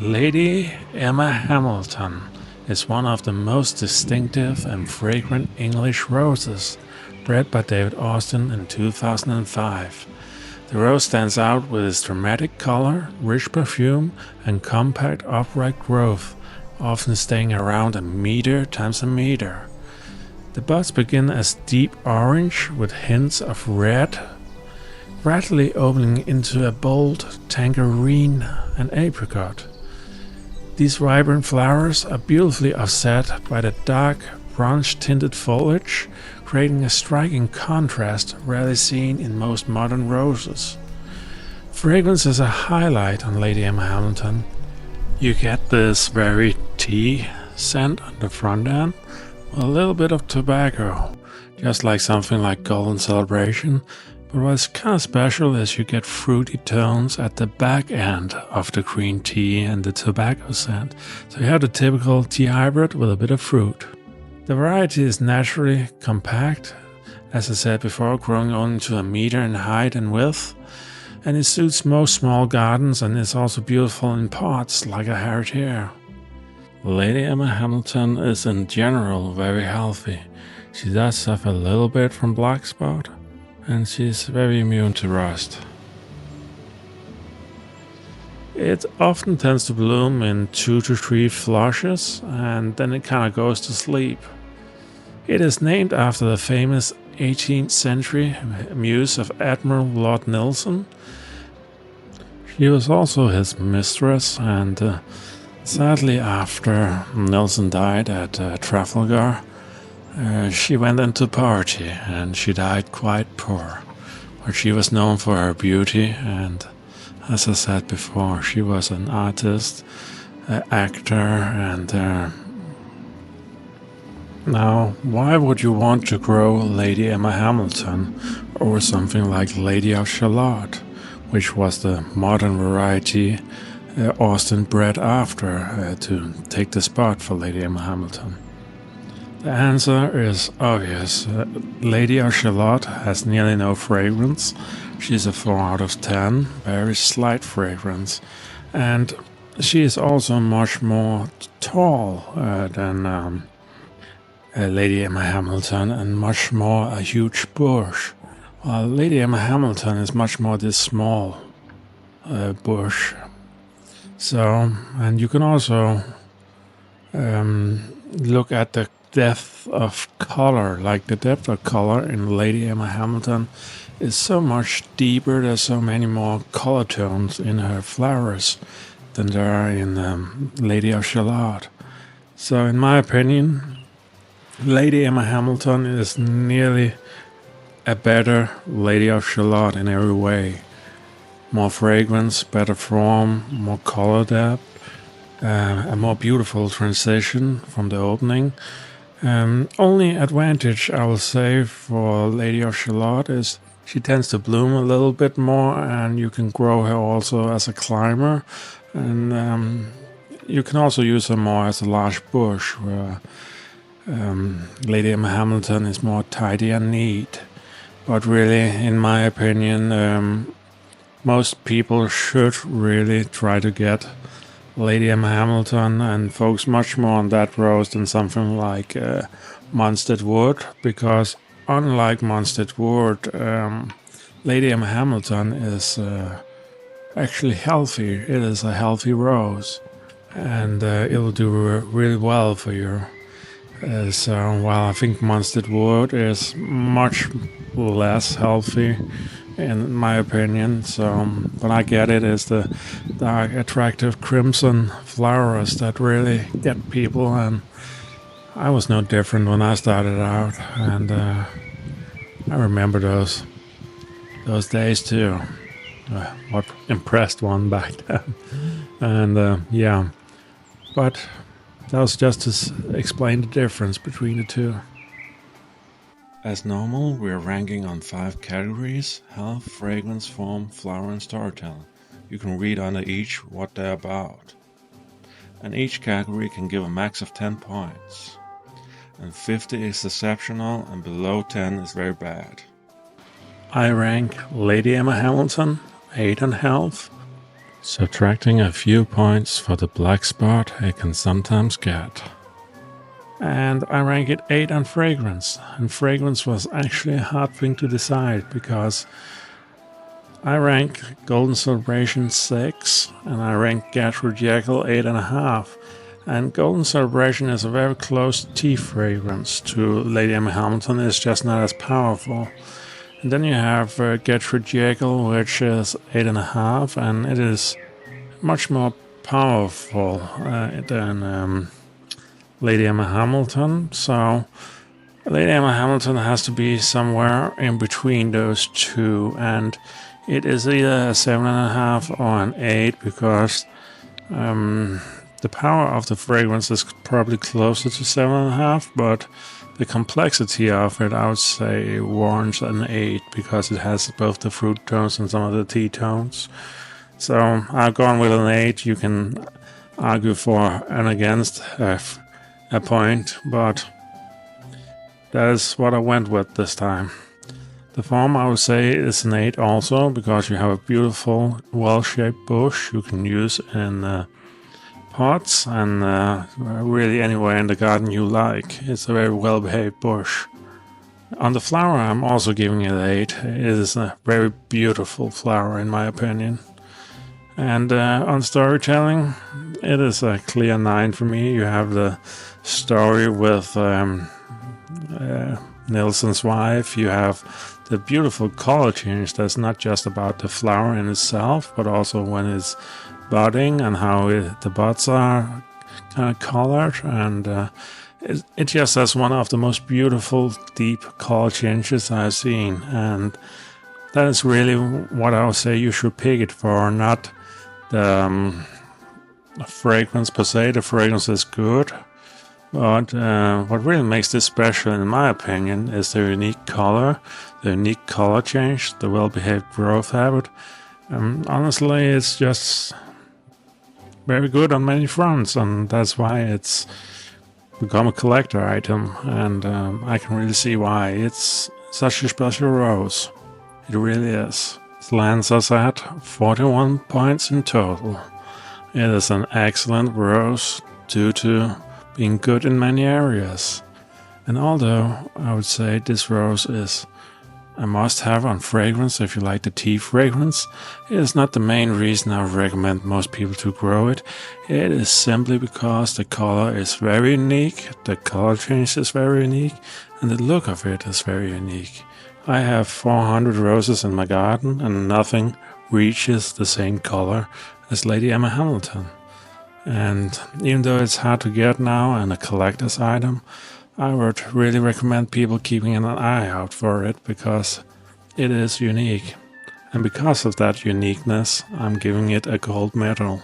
Lady Emma Hamilton is one of the most distinctive and fragrant English roses, bred by David Austin in 2005. The rose stands out with its dramatic color, rich perfume, and compact upright growth, often staying around a meter times a meter. The buds begin as deep orange with hints of red, gradually opening into a bold tangerine and apricot. These vibrant flowers are beautifully offset by the dark, bronze-tinted foliage, creating a striking contrast rarely seen in most modern roses. Fragrance is a highlight on Lady Emma Hamilton. You get this very tea scent on the front end, with a little bit of tobacco, just like something like Golden Celebration. But what's kind of special is you get fruity tones at the back end of the green tea and the tobacco scent. So you have the typical tea hybrid with a bit of fruit. The variety is naturally compact, as I said before, growing only to a meter in height and width. And it suits most small gardens and is also beautiful in pots like a herretier. Lady Emma Hamilton is in general very healthy. She does suffer a little bit from blackspot, and she's very immune to rust. It often tends to bloom in 2 to 3 flushes, and then it kind of goes to sleep. It is named after the famous 18th century muse of Admiral Lord Nelson. She was also his mistress, and sadly after Nelson died at Trafalgar, she went into poverty and she died quite poor. But she was known for her beauty, and as I said before, she was an artist, actor, and now, why would you want to grow Lady Emma Hamilton over something like Lady of Shalott, which was the modern variety Austin bred after to take the spot for Lady Emma Hamilton? The answer is obvious. Lady of Shalott has nearly no fragrance. She's a 4 out of 10, very slight fragrance. And she is also much more tall than Lady Emma Hamilton, and much more a huge bush. While Lady Emma Hamilton is much more this small bush. So, and you can also look at the depth of color, like the depth of color in Lady Emma Hamilton is so much deeper. There's so many more color tones in her flowers than there are in Lady of Shalott. So in my opinion, Lady Emma Hamilton is nearly a better Lady of Shalott in every way. More fragrance, better form, more color depth, a more beautiful transition from the opening. Only advantage I will say for Lady of Shalott is she tends to bloom a little bit more, and you can grow her also as a climber, and you can also use her more as a large bush, where Lady Emma Hamilton is more tidy and neat. But really, in my opinion, most people should really try to get Lady Emma Hamilton and focus much more on that rose than something like Monstead Wood, because unlike Monstead Wood, Lady Emma Hamilton is actually healthy. It is a healthy rose, and it will do really well for you. So while I think Monstead Wood is much less healthy, in my opinion, so what I get it is the dark, attractive crimson flowers that really get people, and I was no different when I started out, and I remember those days too. What impressed one back then, and yeah, but that was just to explain the difference between the two. As normal, we are ranking on 5 categories: health, fragrance, form, flower, and storytelling. You can read under each what they're about. And each category can give a max of 10 points. And 50 is exceptional, and below 10 is very bad. I rank Lady Emma Hamilton 8 in health, subtracting a few points for the black spot it can sometimes get. And I rank it 8 on fragrance, and fragrance was actually a hard thing to decide because I rank Golden Celebration 6 and I rank Gertrude Jekyll 8.5. And Golden Celebration is a very close tea fragrance to Lady Emma Hamilton. It's just not as powerful. And then you have Gertrude Jekyll, which is 8.5, and it is much more powerful than Lady Emma Hamilton. So Lady Emma Hamilton has to be somewhere in between those two, and it is either a 7.5 or an 8 because the power of the fragrance is probably closer to 7.5, but the complexity of it, I would say, warrants an 8 because it has both the fruit tones and some of the tea tones. So I've gone with an 8. You can argue for and against a point, but that is what I went with this time. The form, I would say, is an 8 also because you have a beautiful, well-shaped bush you can use in pots and really anywhere in the garden you like. It's a very well-behaved bush. On the flower, I'm also giving it 8. It is a very beautiful flower in my opinion. And on storytelling, it is a clear 9 for me. You have the story with Nelson's wife. You have the beautiful color change that's not just about the flower in itself, but also when it's budding and how the buds are kind of colored. And it just has one of the most beautiful, deep color changes I've seen. And that is really what I would say you should pick it for, not the fragrance per se. The fragrance is good, but what really makes this special, in my opinion, is the unique color change, the well-behaved growth habit. Honestly, it's just very good on many fronts, and that's why it's become a collector item, and I can really see why. It's such a special rose. It really is. It lands us at 41 points in total. It is an excellent rose due to being good in many areas. And although I would say this rose is a must-have on fragrance if you like the tea fragrance, it is not the main reason I would recommend most people to grow it. It is simply because the color is very unique, the color change is very unique, and the look of it is very unique. I have 400 roses in my garden and nothing reaches the same color as Lady Emma Hamilton. And even though it's hard to get now and a collector's item, I would really recommend people keeping an eye out for it because it is unique. And because of that uniqueness, I'm giving it a gold medal.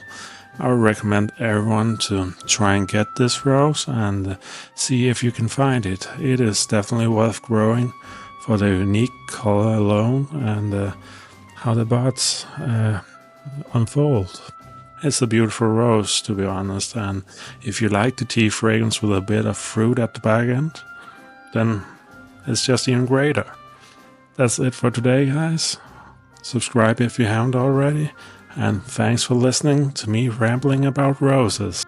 I would recommend everyone to try and get this rose and see if you can find it. It is definitely worth growing for the unique color alone and how the buds unfold. It's a beautiful rose, to be honest, and if you like the tea fragrance with a bit of fruit at the back end, then it's just even greater. That's it for today, guys. Subscribe if you haven't already, and thanks for listening to me rambling about roses.